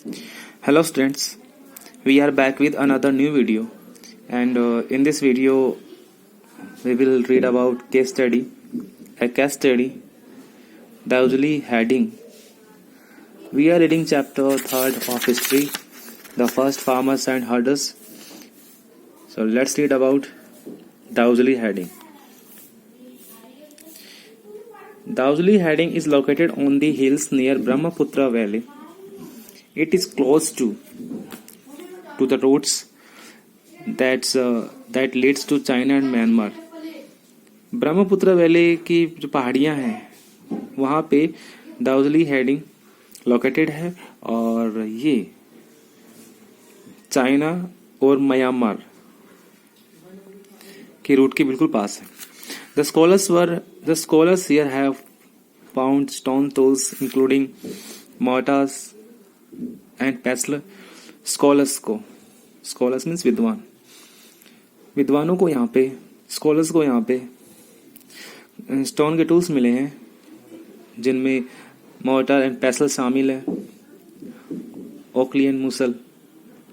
Hello students, we are back with another new video, and in this video we will read about a case study, Dowsely Heading. We are reading chapter 3rd of history, the first farmers and herders. So let's read about Dowsely Heading. Dowsely Heading is located on the hills near Brahmaputra Valley. It is close to the roads that leads to China and Myanmar. Brahmaputra valley की जो पहाड़ियां हैं वहाँ पे दाउजली heading located है और ये China और म्यांमार के रूट के बिल्कुल पास है. The scholars here have found stone tools including mortars and pestle. Scholars means विद्वानों को यहाँ पे स्कॉलर्स को यहाँ पे स्टोन के टूल्स मिले हैं जिनमें मोर्टार एंड पेसल शामिल है. ओकली एंड मूसल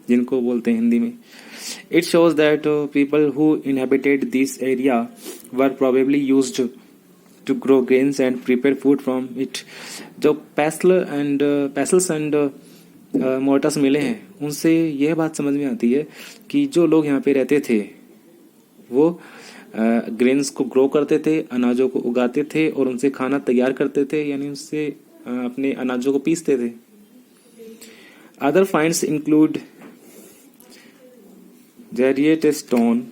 जिनको बोलते हैं हिंदी में. It shows that people who inhabited this area were probably used to grow grains and prepare food from it. जो पेसल्स एंड मोर्टार्स मिले हैं उनसे यह बात समझ में आती है कि जो लोग यहाँ पे रहते थे वो ग्रेन्स को ग्रो करते थे, अनाजों को उगाते थे और उनसे खाना तैयार करते थे, यानी उनसे अपने अनाजों को पीसते थे. Other finds include jadeite stone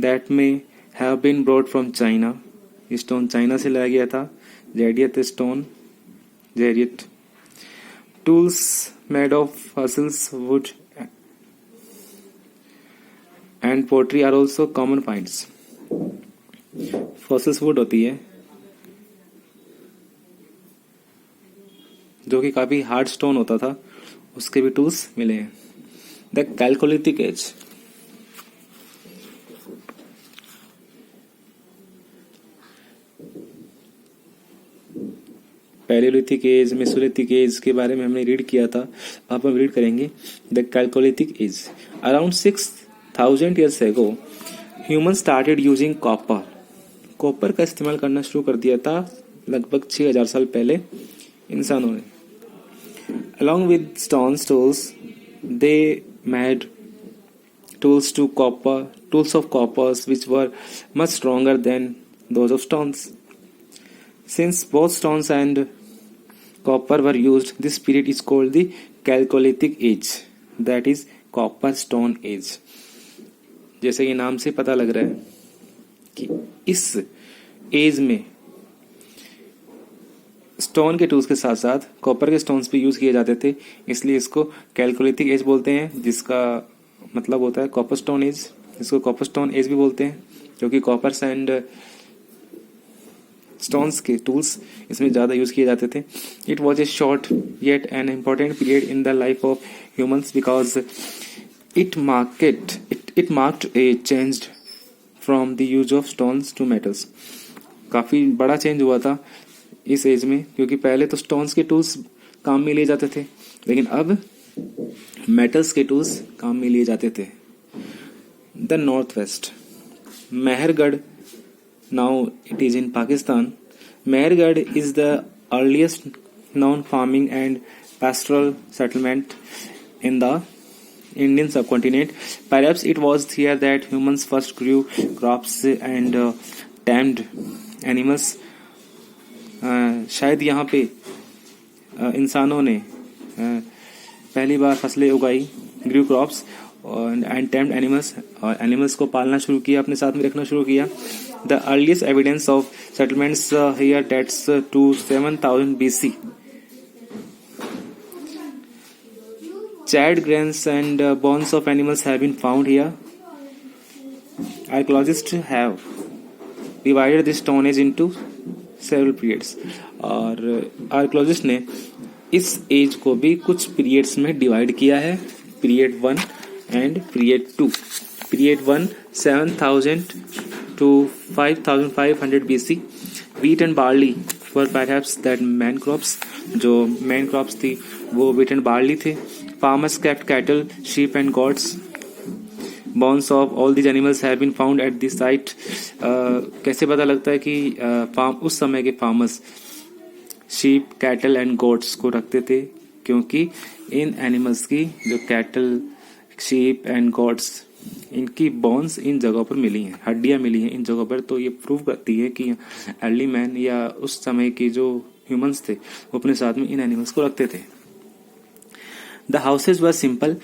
that may have been brought from China. Stone China से लाया गया था. जैरियट tools made of fossils wood and pottery are also common finds. fossils wood होती है जो कि काफी हार्ड स्टोन होता था, उसके भी टूल्स मिले हैं. The chalcolithic age. Palaeolithic age, mesolithic age के बारे में हमने रीड किया था. अब हम रीड करेंगे the chalcolithic age. Around 6000 years ago human started using copper का इस्तेमाल करना शुरू कर दिया था लगभग 6000 साल पहले इंसानों ने. Along with stones tools they made tools of coppers which were much stronger than those of stones. Since both stones and copper were used, this period is called the Chalcolithic Age, that is Copper Stone Age. जैसे कि नाम से पता लग रहा है कि इस एज में स्टोन के टूल्स के साथ साथ कॉपर के स्टोन्स भी यूज किए जाते थे, इसलिए इसको कैलकोलिथिक एज बोलते हैं, जिसका मतलब होता है कॉपर स्टोन एज. इसको कॉपर स्टोन एज भी बोलते हैं क्योंकि कॉपर्स एंड स्टोन्स के टूल्स इसमें ज़्यादा यूज किए जाते थे. It was a short yet an important period in the life of humans because it marked a change from the use of stones to metals. काफ़ी बड़ा चेंज हुआ था इस एज में क्योंकि पहले तो स्टोन्स के टूल्स काम में लिए जाते थे लेकिन अब मेटल्स के टूल्स काम में लिए जाते थे. The north west. Mehrgarh. Now it is in Pakistan. Mehergarh is the earliest known farming and pastoral settlement in the Indian subcontinent. Perhaps it was here that humans first grew crops and tamed animals. शायद यहाँ पे इंसानों ने पहली बार फसलें उगाई, grew crops and tamed animals, और animals को पालना शुरू किया, अपने साथ में रखना शुरू किया. The earliest evidence of settlements here dates to 7000 BC. Charred grains and bones of animals have been found here. Archaeologists have divided this Stone Age into several periods. और आर्कियोलॉजिस्ट ने इस एज को भी कुछ पीरियड्स में divide किया है. Period 1 and period 2. Period 1 7000 to 5500 BC. Wheat and barley were perhaps that main crops. जो main crops थी वो wheat and barley थे. Farmers kept cattle, sheep and goats. Bones of all these animals have been found at this site. कैसे पता लगता है कि उस समय के farmers sheep, cattle and goats को रखते थे? क्योंकि इन एनिमल्स की जो कैटल, शीप एंड गोट्स, इनकी बोन्स इन जगहों पर मिली हैं, हड्डियां मिली हैं इन जगहों पर. तो ये प्रूव करती है कि अर्ली मैन या उस समय की जो ह्यूमंस थे वो अपने साथ में इन एनिमल्स को रखते थे. The houses were simple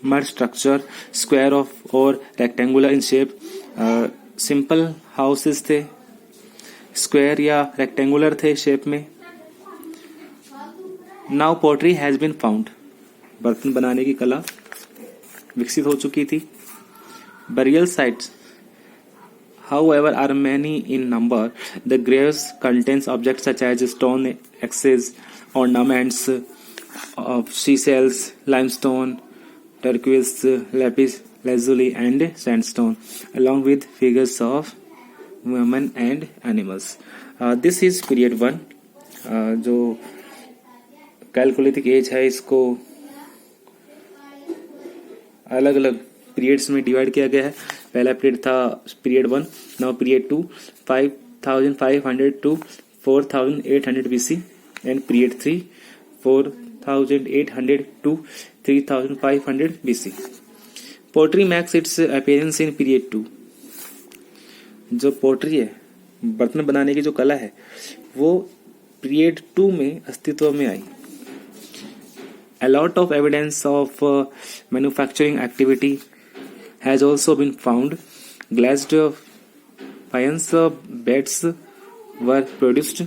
mud structure, square of or rectangular in shape. Simple houses थे, स्क्वायर या रेक्टेंगुलर थे शेप में. Now pottery has been found. बर्तन बनाने की कला विकसित हो चुकी थी. Burial sites however are many in number. The graves contains objects such as stone axes, ornaments of seashells, limestone, turquoise, lapis lazuli and sandstone, along with figures of women and animals. This is period 1. जो chalcolithic as है इसको अलग अलग periods में divide किया गया है. पहला पीरियड था period 1. Now period 2 5500 to 4800 BC and period 3 4800 to 3500 BC. Pottery makes its appearance in period 2. जो पोट्री है, बर्तन बनाने की जो कला है, वो पीरियड 2 में अस्तित्व में आई. A lot of evidence of manufacturing activity has also been found. Glazed faience beds were produced.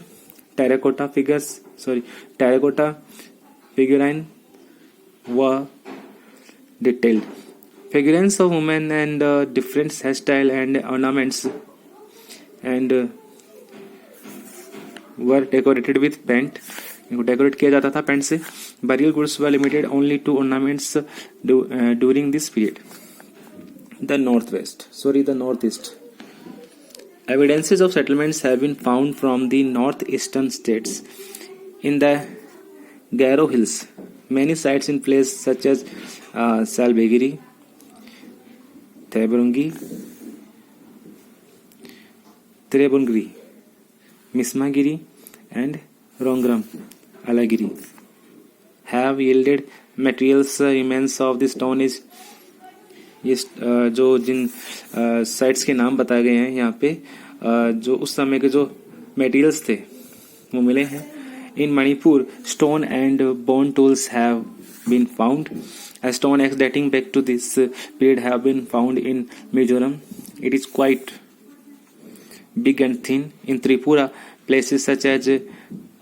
Terracotta figurine were detailed. Figurines of women and different hairstyle and ornaments and were decorated with paint. इनको decorate किया जाता था paint से. Burial goods were limited only to ornaments during this period. The northeast. Evidences of settlements have been found from the northeastern states. In the Garo Hills, many sites in place such as Salbegiri, Trebungri, Mismagiri and Rongram Alagiri have yielded materials remains of the stone age. ये जो जिन sites के नाम बताए गए हैं यहाँ पे, जो उस समय के जो मटेरियल्स थे वो मिले हैं. In Manipur stone and bone tools have been found. A stone axe dating back to this period have been found in Mizoram. It is quite big and thin. In Tripura, places such as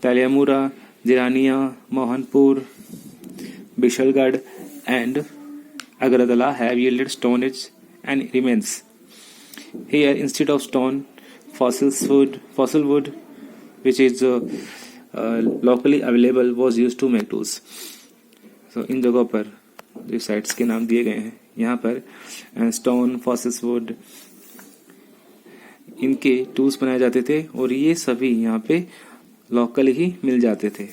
Taliamura, Jirania, Mohanpur, Bishalgarh and Agradala have yielded stone age and remains. Here, instead of stone, fossil wood, which is locally available, was used to make tools. So इन जगहों पर जो sites के नाम दिए गए हैं यहाँ पर स्टोन, फॉसिल्स वुड, इनके टूल्स बनाए जाते थे और ये सभी यहाँ पे लोकल ही मिल जाते थे.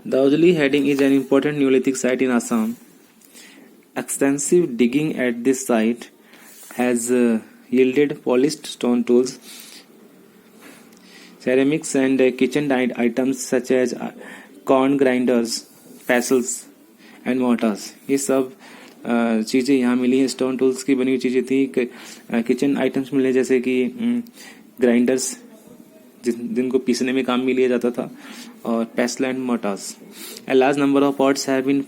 The Ojli heading is an important Neolithic site in Assam. Extensive digging at this site has yielded polished stone tools, ceramics and kitchen items such as corn grinders, pestles and mortars. ये सब चीज़ें यहाँ मिली हैं. Stone tools की बनी हुई चीज़ें थी. किचन आइटम्स मिले जैसे कि ग्राइंडर्स जिनको पीसने में काम में लिया जाता था, और pastel and मोर्टार्स. A large number of pots have been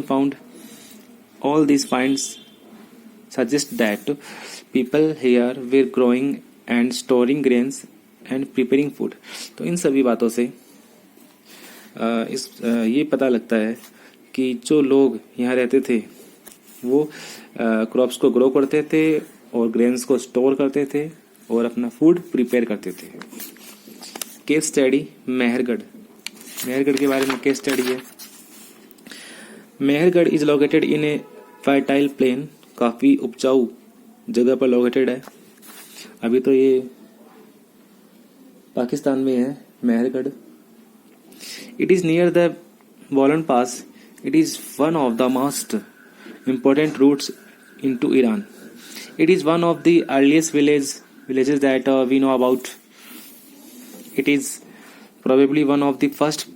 found. All these finds suggest that people here were growing and storing grains and preparing food. तो इन सभी बातों से ये पता लगता है कि जो लोग यहाँ रहते थे वो क्रॉप्स को ग्रो करते थे और ग्रेन्स को स्टोर करते थे और अपना फूड प्रिपेयर करते थे. केस स्टडी मेहरगढ़ के बारे में केस स्टडी है. Mehrgarh is located in A fertile plain. काफ़ी उपजाऊ जगह पर लोकेटेड है. अभी तो ये पाकिस्तान में है, Mehrgarh. It is near the Bolan Pass. It is one of the most important routes into Iran. It is one of the earliest villages that we know about. It is probably one of the first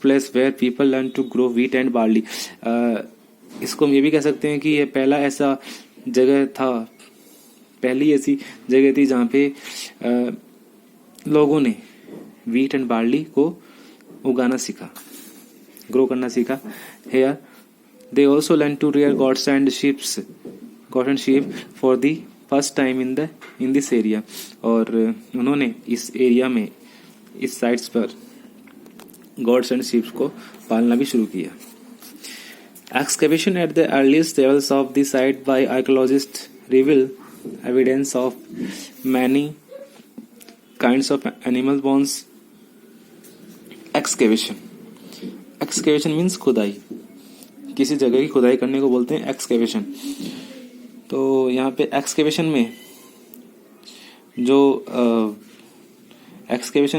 place where people learn to grow wheat and barley. इसको हम ये भी कह सकते हैं कि ये पहला ऐसा जगह था, पहली ऐसी जगह थी जहाँ पे लोगों ने wheat and barley को उगाना सीखा, ग्रो करना सीखा. Here they also learn to rear goats and sheep for the first time in this area. और उन्होंने इस एरिया में, इस साइट्स पर goats and sheep को पालना भी शुरू किया. Excavation at the earliest levels of the site by archaeologists reveal evidence of many kinds of animal bones. Excavation means खुदाई, किसी जगह की खुदाई करने को बोलते हैं एक्सकेवेशन. तो यहाँ पे एक्सकेवेशन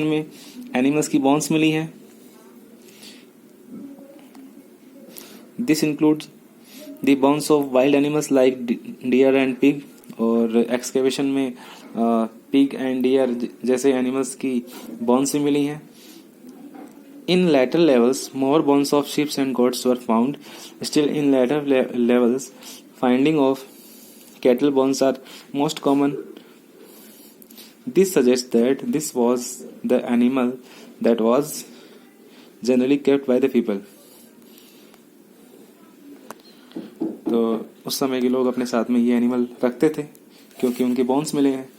में एनिमल्स की बोन्स मिली हैं. This includes the bones of wild animals like deer and pig. और एक्सकेवेशन में पिग एंड डियर जैसे एनिमल्स की बोन्स भी मिली हैं. In later levels, more bones of sheep and goats were found. Still, in later levels, finding of cattle bones are most common. This suggests that this was the animal that was generally kept by the people. तो उस समय के लोग अपने साथ में ये animal रखते थे क्योंकि उनके बोन्स मिले हैं.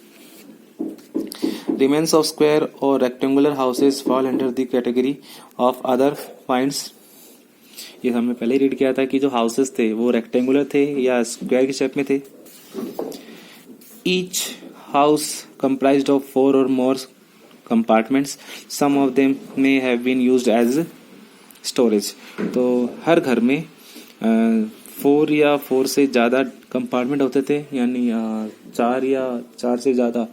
Remains of square or rectangular houses fall under the category of other finds. ये हमने पहले ही रीड किया था कि जो हाउसेस थे वो रेक्टेंगुलर थे या स्क्वायर के शेप में थे. Each house comprised of 4 or more compartments. Some of them may have been used as storage. तो हर घर में 4 या 4 से ज़्यादा कंपार्टमेंट होते थे, यानी 4 या 4 से ज़्यादा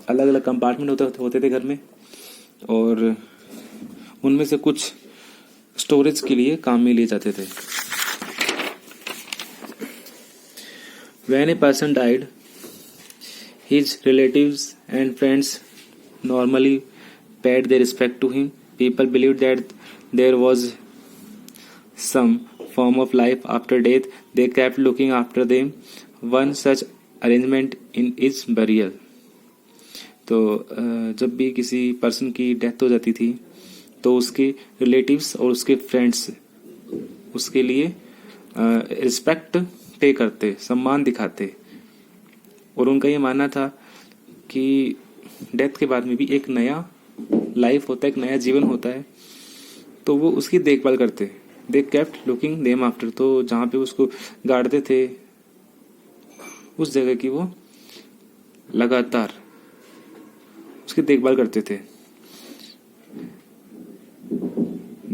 अलग अलग कंपार्टमेंट होते थे घर में, और उनमें से कुछ स्टोरेज के लिए काम में लिए जाते थे. When a person died, his relatives and friends normally paid their respect to him. People believed that there was some form of life after death. They kept looking after them. One such arrangement is burial. तो जब भी किसी person की death हो जाती थी तो उसके रिलेटिव्स और उसके फ्रेंड्स उसके लिए रिस्पेक्ट पे करते, सम्मान दिखाते. और उनका ये मानना था कि डेथ के बाद में भी एक नया लाइफ होता है, एक नया जीवन होता है, तो वो उसकी देखभाल करते. They kept looking them after. तो जहाँ पे उसको गाड़ते थे उस जगह की वो लगातार उसकी देखभाल करते थे.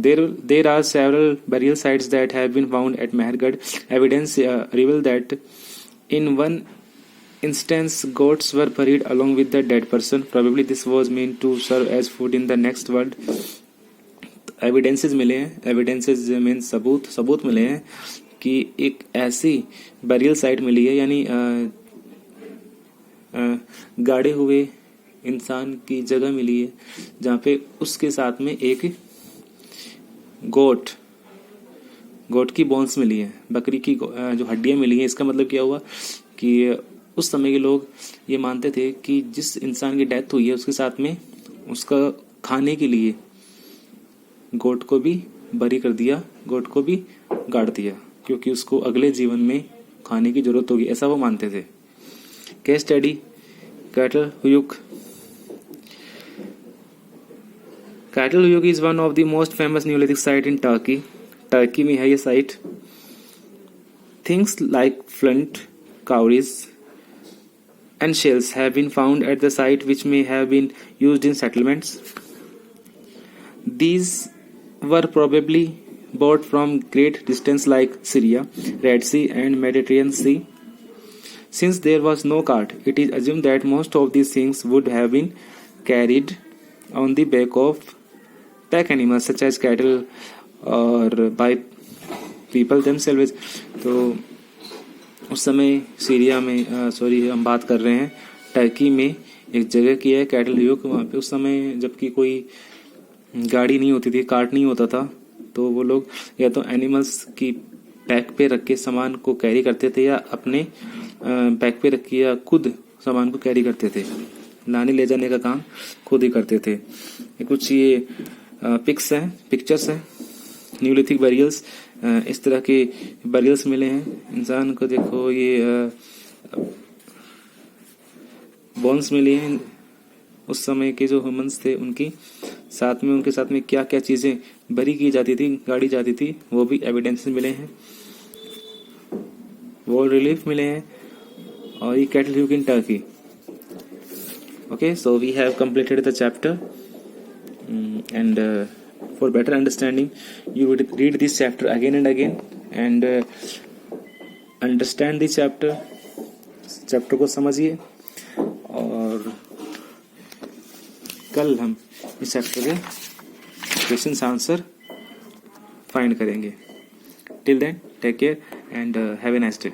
There are several burial sites that have been found at Mehergarh. Evidence reveal that in one instance goats were buried along with the dead person. Probably this was meant to serve as food in the next world. Evidences मिले हैं, evidences means सबूत मिले हैं कि एक ऐसी burial site मिली है, यानी गाड़े हुए इंसान की जगह मिली है जहाँ पे उसके साथ में एक गोट की बोन्स मिली है, बकरी की जो हड्डियां मिली हैं. इसका मतलब क्या हुआ कि उस समय के लोग ये मानते थे कि जिस इंसान की डेथ हुई है उसके साथ में उसका खाने के लिए गोट को भी बरी कर दिया, गोट को भी गाड़ दिया, क्योंकि उसको अगले जीवन में खाने की जरूरत होगी, ऐसा वो मानते थे. Case study Catal Huyuk. Catal Huyuk is one of the most famous neolithic site in Turkey. Turkey में है ये साइट. Things like flint, cowries and shells have been found at the site which may have been used in settlements. These were probably brought from great distance like Syria, Red Sea and Mediterranean Sea. Since there was no cart, it is assumed that most of these things would have been carried on the back of pack animals such as cattle or by people themselves. तो उस समय Syria में हम बात कर रहे हैं Turkey में एक जगह की है कैटल युग। वहाँ पे उस समय जबकि कोई गाड़ी नहीं होती थी, कार्ट नहीं होता था, तो वो लोग या तो एनिमल्स की बैक पे रख के सामान को कैरी करते थे या अपने बैक पे रख के या खुद सामान को कैरी करते थे। लाने ले जाने का काम खुद ही करते थे। ये कुछ ये पिक्चर्स हैं न्यूलिथिक बैरियल्स। इस तरह के बैरियल्स मिले हैं इंसान को। देखो ये बोन्स मिली हैं उस समय के जो ह्यूमंस थे उनकी, साथ में उनके साथ में क्या क्या चीजें बरी की जाती थी, गाड़ी जाती थी, वो भी एविडेंस मिले हैं। वॉल रिलीफ मिले हैं और ये cattle hook in Turkey. Okay, so we have completed the chapter, and for better understanding, you would read this chapter again and again and understand the chapter को समझिए। और कल हम इस चैप्टर के क्वेश्चन आंसर फाइंड करेंगे। Till then, take care and have a nice day.